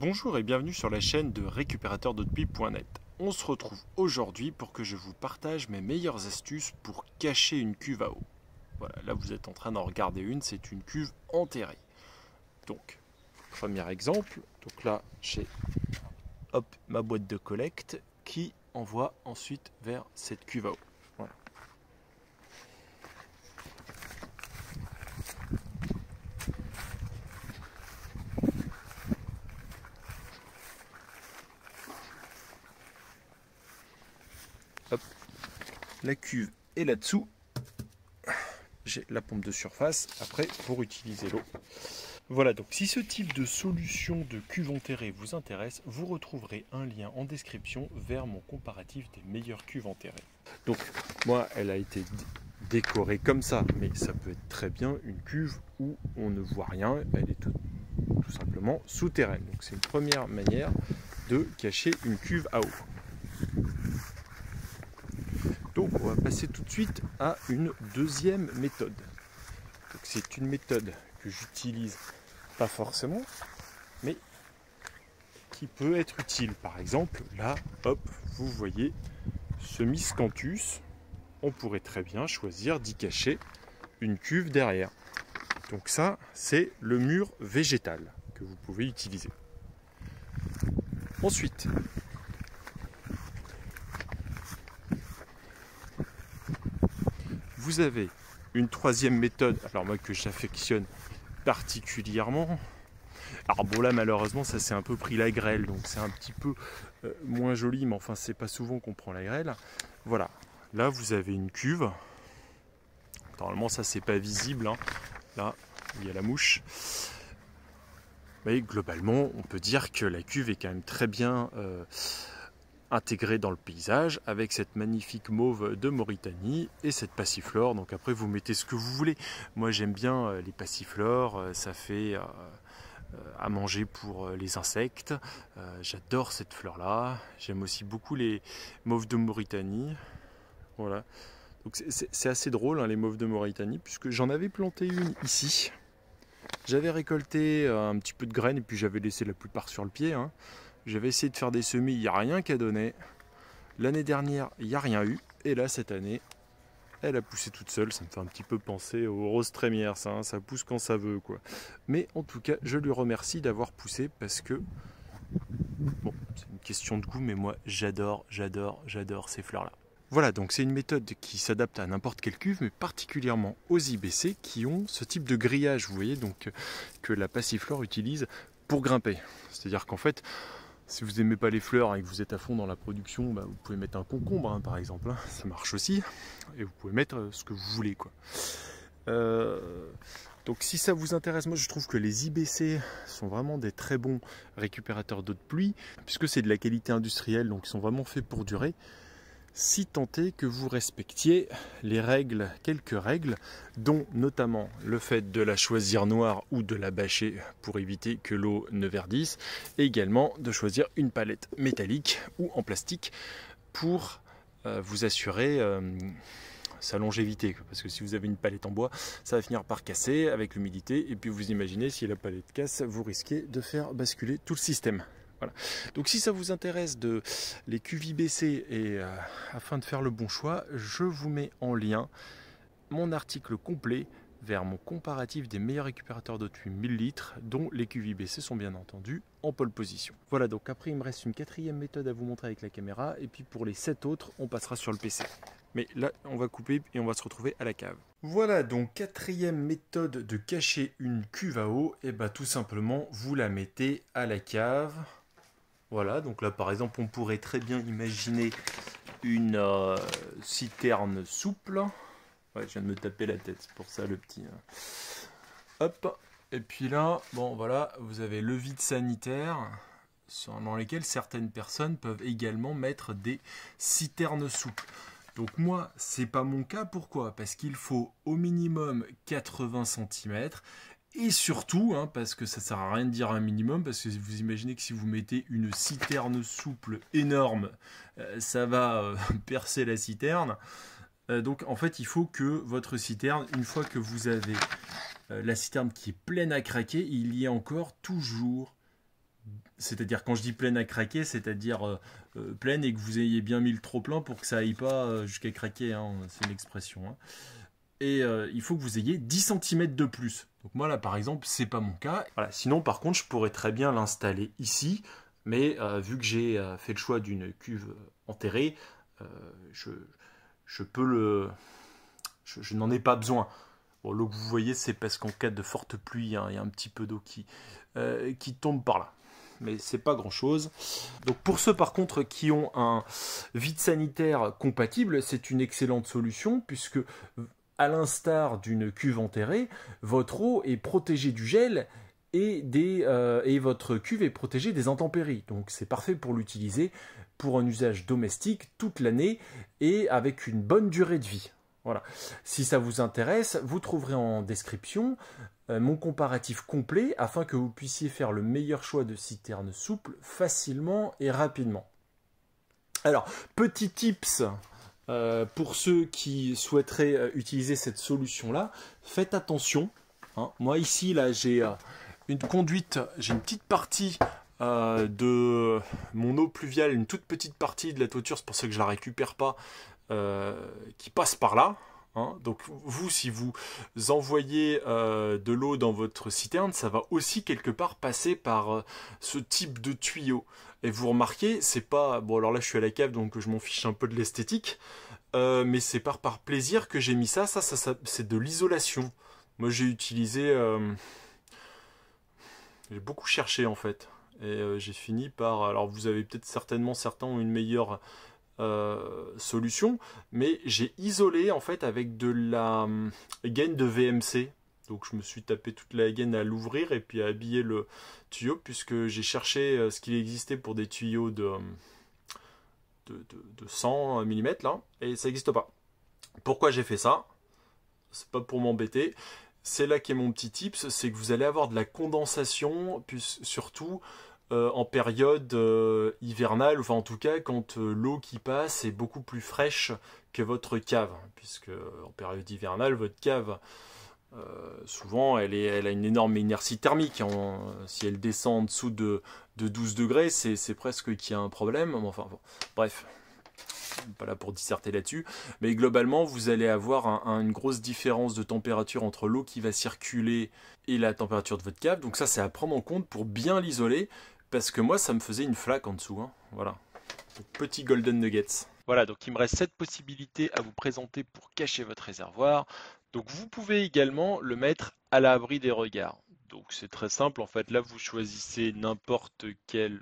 Bonjour et bienvenue sur la chaîne de récupérateurdepluie.net. On se retrouve aujourd'hui pour que je vous partage mes meilleures astuces pour cacher une cuve à eau. Voilà, là vous êtes en train d'en regarder une, c'est une cuve enterrée. Donc, premier exemple, donc là j'ai ma boîte de collecte qui envoie ensuite vers cette cuve à eau. Voilà. Hop. La cuve est là-dessous. J'ai la pompe de surface après pour utiliser l'eau. Voilà, donc si ce type de solution de cuve enterrée vous intéresse, vous retrouverez un lien en description vers mon comparatif des meilleures cuves enterrées. Donc moi, elle a été décorée comme ça, mais ça peut être très bien une cuve où on ne voit rien, elle est tout simplement souterraine. Donc c'est une première manière de cacher une cuve à eau. Donc on va passer tout de suite à une deuxième méthode. C'est une méthode que j'utilise pas forcément, mais qui peut être utile. Par exemple, là, hop, vous voyez ce miscanthus, on pourrait très bien choisir d'y cacher une cuve derrière. Donc ça, c'est le mur végétal que vous pouvez utiliser. Ensuite, vous avez une troisième méthode, alors moi que j'affectionne particulièrement. Alors bon là malheureusement ça s'est un peu pris la grêle, donc c'est un petit peu moins joli, mais enfin c'est pas souvent qu'on prend la grêle. Voilà, là vous avez une cuve. Normalement ça c'est pas visible, hein. Là il y a la mouche. Mais globalement on peut dire que la cuve est quand même très bien intégrée dans le paysage avec cette magnifique mauve de Mauritanie et cette passiflore. Donc après vous mettez ce que vous voulez. Moi j'aime bien les passiflores, ça fait à manger pour les insectes. J'adore cette fleur là. J'aime aussi beaucoup les mauves de Mauritanie. Voilà. Donc c'est assez drôle hein, les mauves de Mauritanie, puisque j'en avais planté une ici. J'avais récolté un petit peu de graines et puis j'avais laissé la plupart sur le pied. Hein. J'avais essayé de faire des semis, il n'y a rien qu'à donner. L'année dernière, il n'y a rien eu. Et là, cette année, elle a poussé toute seule. Ça me fait un petit peu penser aux roses trémières, ça, hein. Ça pousse quand ça veut, quoi. Mais en tout cas, je lui remercie d'avoir poussé parce que, bon, c'est une question de goût, mais moi, j'adore ces fleurs-là. Voilà, donc c'est une méthode qui s'adapte à n'importe quelle cuve, mais particulièrement aux IBC qui ont ce type de grillage, vous voyez, donc que la passiflore utilise pour grimper. C'est-à-dire qu'en fait, si vous n'aimez pas les fleurs et que vous êtes à fond dans la production, vous pouvez mettre un concombre, hein, par exemple, hein, ça marche aussi, et vous pouvez mettre ce que vous voulez, quoi. Donc si ça vous intéresse, moi je trouve que les IBC sont vraiment des très bons récupérateurs d'eau de pluie, puisque c'est de la qualité industrielle, donc ils sont vraiment faits pour durer. Si tant est que vous respectiez les règles, quelques règles, dont notamment le fait de la choisir noire ou de la bâcher pour éviter que l'eau ne verdisse, et également de choisir une palette métallique ou en plastique pour vous assurer sa longévité. Parce que si vous avez une palette en bois, ça va finir par casser avec l'humidité, et puis vous imaginez si la palette casse, vous risquez de faire basculer tout le système. Voilà. Donc si ça vous intéresse de les cuves IBC et afin de faire le bon choix, je vous mets en lien mon article complet vers mon comparatif des meilleurs récupérateurs d'eau de pluie 1000 litres, dont les cuves IBC sont bien entendu en pole position. Voilà, donc après il me reste une quatrième méthode à vous montrer avec la caméra, et puis pour les 7 autres, on passera sur le PC. Mais là, on va couper et on va se retrouver à la cave. Voilà, donc quatrième méthode de cacher une cuve à eau, et tout simplement, vous la mettez à la cave. Voilà, donc là par exemple on pourrait très bien imaginer une citerne souple. Ouais, je viens de me taper la tête, c'est pour ça le petit. Hop, et puis là, bon voilà, vous avez le vide sanitaire dans lesquels certaines personnes peuvent également mettre des citernes souples. Donc moi, c'est pas mon cas, pourquoi? Parce qu'il faut au minimum 80 cm. Et surtout, hein, parce que ça sert à rien de dire un minimum, parce que vous imaginez que si vous mettez une citerne souple énorme, ça va percer la citerne. Donc en fait, il faut que votre citerne, une fois que vous avez la citerne qui est pleine à craquer, il y ait encore toujours c'est-à-dire quand je dis pleine à craquer, c'est-à-dire pleine et que vous ayez bien mis le trop plein pour que ça aille pas jusqu'à craquer, hein, c'est une expression. Hein. Et il faut que vous ayez 10 centimètres de plus. Donc moi là par exemple, c'est pas mon cas. Voilà. Sinon par contre, je pourrais très bien l'installer ici, mais vu que j'ai fait le choix d'une cuve enterrée, je, je peux le... je n'en ai pas besoin. Bon, l'eau que vous voyez, c'est parce qu'en cas de forte pluie, hein, il y a un petit peu d'eau qui tombe par là. Mais c'est pas grand chose. Donc pour ceux par contre qui ont un vide sanitaire compatible, c'est une excellente solution puisque à l'instar d'une cuve enterrée, votre eau est protégée du gel et votre cuve est protégée des intempéries. Donc c'est parfait pour l'utiliser pour un usage domestique toute l'année et avec une bonne durée de vie. Voilà. Si ça vous intéresse, vous trouverez en description mon comparatif complet afin que vous puissiez faire le meilleur choix de citerne souple facilement et rapidement. Alors, petit tips pour ceux qui souhaiteraient utiliser cette solution-là, faites attention. Hein. Moi ici, là, j'ai une conduite, j'ai une petite partie de mon eau pluviale, une toute petite partie de la toiture, c'est pour ça que je la récupère pas, qui passe par là. Hein. Donc vous, si vous envoyez de l'eau dans votre citerne, ça va aussi quelque part passer par ce type de tuyau. Et vous remarquez, c'est pas... Bon alors là je suis à la cave donc je m'en fiche un peu de l'esthétique, mais c'est par plaisir que j'ai mis ça. Ça c'est de l'isolation. Moi j'ai utilisé... j'ai beaucoup cherché en fait. Et j'ai fini par... Alors vous avez peut-être certainement, certains ont une meilleure... solution, mais j'ai isolé en fait avec de la gaine de VMC. Donc je me suis tapé toute la gaine à l'ouvrir et puis à habiller le tuyau puisque j'ai cherché ce qu'il existait pour des tuyaux de 100 mm là et ça n'existe pas. Pourquoi j'ai fait ça? C'est pas pour m'embêter. C'est là qu'est mon petit tips, c'est que vous allez avoir de la condensation, puis surtout en période hivernale, enfin en tout cas quand l'eau qui passe est beaucoup plus fraîche que votre cave, puisque en période hivernale, votre cave, souvent elle a une énorme inertie thermique, hein. Si elle descend en dessous de 12 degrés, c'est presque qu'il y a un problème, enfin bon, bref. Pas là pour disserter là-dessus, mais globalement vous allez avoir une grosse différence de température entre l'eau qui va circuler et la température de votre cave, donc ça c'est à prendre en compte pour bien l'isoler, parce que moi ça me faisait une flaque en dessous, hein. Voilà, donc, petit golden nuggets. Voilà, donc il me reste 7 possibilités à vous présenter pour cacher votre réservoir. Donc vous pouvez également le mettre à l'abri des regards. Donc c'est très simple, en fait là vous choisissez n'importe quel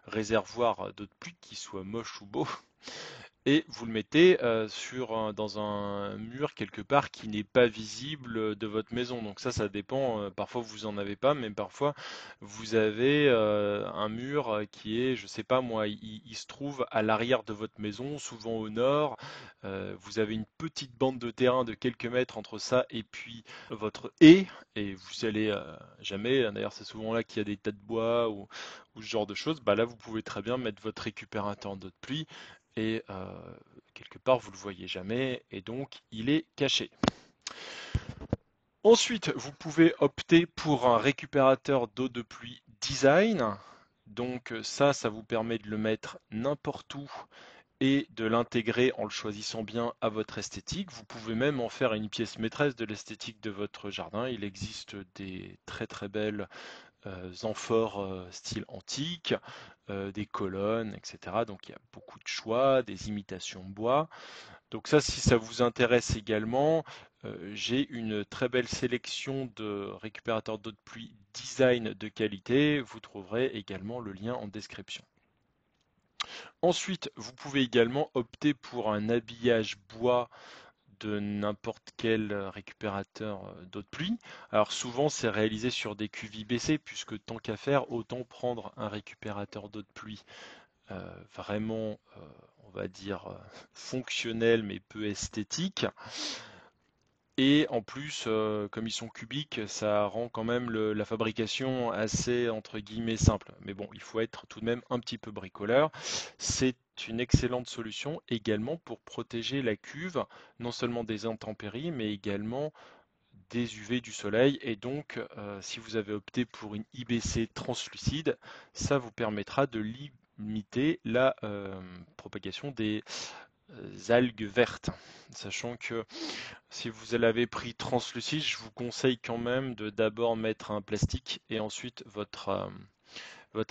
réservoir d'eau de pluie qui soit moche ou beau et vous le mettez dans un mur quelque part qui n'est pas visible de votre maison. Donc ça dépend. Parfois vous en avez pas, mais parfois vous avez un mur qui est, je sais pas moi, il se trouve à l'arrière de votre maison, souvent au nord. Vous avez une petite bande de terrain de quelques mètres entre ça et puis votre haie, et vous allez jamais. D'ailleurs, c'est souvent là qu'il y a des tas de bois ou ce genre de choses. Bah là, vous pouvez très bien mettre votre récupérateur d'eau de pluie et quelque part vous le voyez jamais et donc il est caché. Ensuite, vous pouvez opter pour un récupérateur d'eau de pluie design. Donc ça vous permet de le mettre n'importe où et de l'intégrer en le choisissant bien à votre esthétique. Vous pouvez même en faire une pièce maîtresse de l'esthétique de votre jardin. Il existe des très très belles amphores style antique, des colonnes, etc. Donc il y a beaucoup de choix, des imitations de bois. Donc ça, si ça vous intéresse également, j'ai une très belle sélection de récupérateurs d'eau de pluie design de qualité. Vous trouverez également le lien en description. Ensuite, vous pouvez également opter pour un habillage bois de n'importe quel récupérateur d'eau de pluie. Alors souvent c'est réalisé sur des cuves IBC puisque tant qu'à faire, autant prendre un récupérateur d'eau de pluie vraiment, on va dire, fonctionnel mais peu esthétique. Et en plus, comme ils sont cubiques, ça rend quand même la fabrication assez, entre guillemets, simple. Mais bon, il faut être tout de même un petit peu bricoleur. C'est une excellente solution également pour protéger la cuve, non seulement des intempéries, mais également des UV du soleil. Et donc, si vous avez opté pour une IBC translucide, ça vous permettra de limiter la propagation des algues vertes. Sachant que si vous l'avez pris translucide, je vous conseille quand même de d'abord mettre un plastique et ensuite votre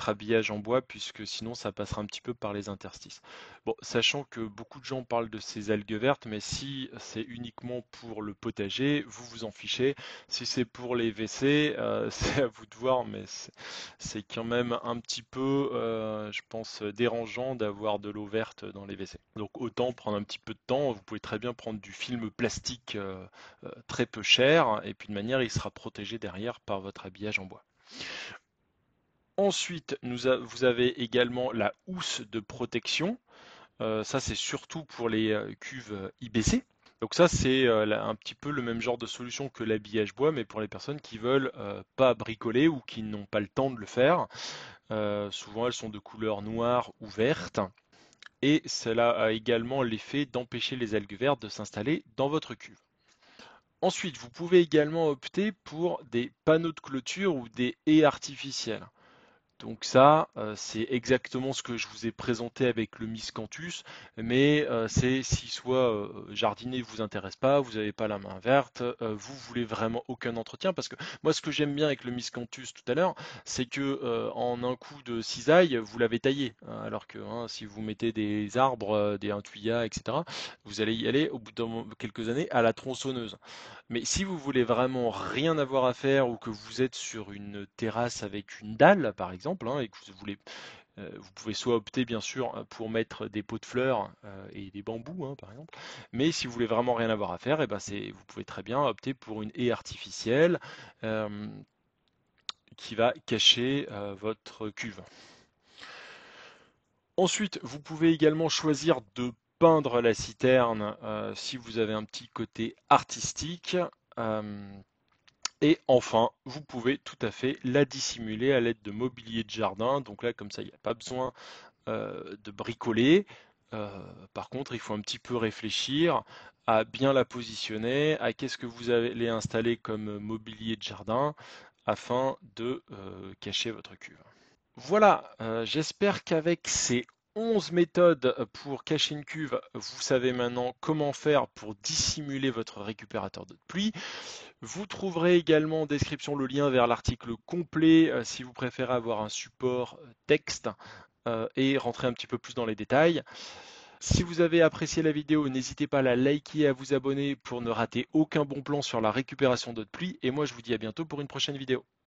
habillage en bois, puisque sinon ça passera un petit peu par les interstices. Bon, sachant que beaucoup de gens parlent de ces algues vertes, mais si c'est uniquement pour le potager, vous vous en fichez. Si c'est pour les WC, c'est à vous de voir, mais c'est quand même un petit peu, je pense, dérangeant d'avoir de l'eau verte dans les WC. Donc autant prendre un petit peu de temps, vous pouvez très bien prendre du film plastique très peu cher, et puis de manière il sera protégé derrière par votre habillage en bois. Ensuite, vous avez également la housse de protection. Ça, c'est surtout pour les cuves IBC. Donc ça, c'est un petit peu le même genre de solution que l'habillage bois, mais pour les personnes qui veulent pas bricoler ou qui n'ont pas le temps de le faire. Souvent, elles sont de couleur noire ou verte. Et cela a également l'effet d'empêcher les algues vertes de s'installer dans votre cuve. Ensuite, vous pouvez également opter pour des panneaux de clôture ou des haies artificielles. Donc ça, c'est exactement ce que je vous ai présenté avec le miscanthus, mais c'est si soit jardiner vous intéresse pas, vous n'avez pas la main verte, vous voulez vraiment aucun entretien, parce que moi ce que j'aime bien avec le miscanthus tout à l'heure, c'est que en un coup de cisaille, vous l'avez taillé, hein, alors que si vous mettez des arbres, un tuyas, etc., vous allez y aller au bout de quelques années à la tronçonneuse. Mais si vous voulez vraiment rien avoir à faire ou que vous êtes sur une terrasse avec une dalle, par exemple, et que vous voulez, vous pouvez soit opter bien sûr pour mettre des pots de fleurs et des bambous, par exemple. Mais si vous voulez vraiment rien avoir à faire, et ben vous pouvez très bien opter pour une haie artificielle euh, qui va cacher votre cuve. Ensuite, vous pouvez également choisir de peindre la citerne si vous avez un petit côté artistique. Et enfin, vous pouvez tout à fait la dissimuler à l'aide de mobilier de jardin. Donc là, comme ça, il n'y a pas besoin de bricoler. Par contre, il faut un petit peu réfléchir à bien la positionner, à qu'est-ce que vous allez installer comme mobilier de jardin afin de cacher votre cuve. Voilà, j'espère qu'avec ces 11 méthodes pour cacher une cuve, vous savez maintenant comment faire pour dissimuler votre récupérateur d'eau de pluie. Vous trouverez également en description le lien vers l'article complet si vous préférez avoir un support texte et rentrer un petit peu plus dans les détails. Si vous avez apprécié la vidéo, n'hésitez pas à la liker et à vous abonner pour ne rater aucun bon plan sur la récupération d'eau de pluie. Et moi, je vous dis à bientôt pour une prochaine vidéo.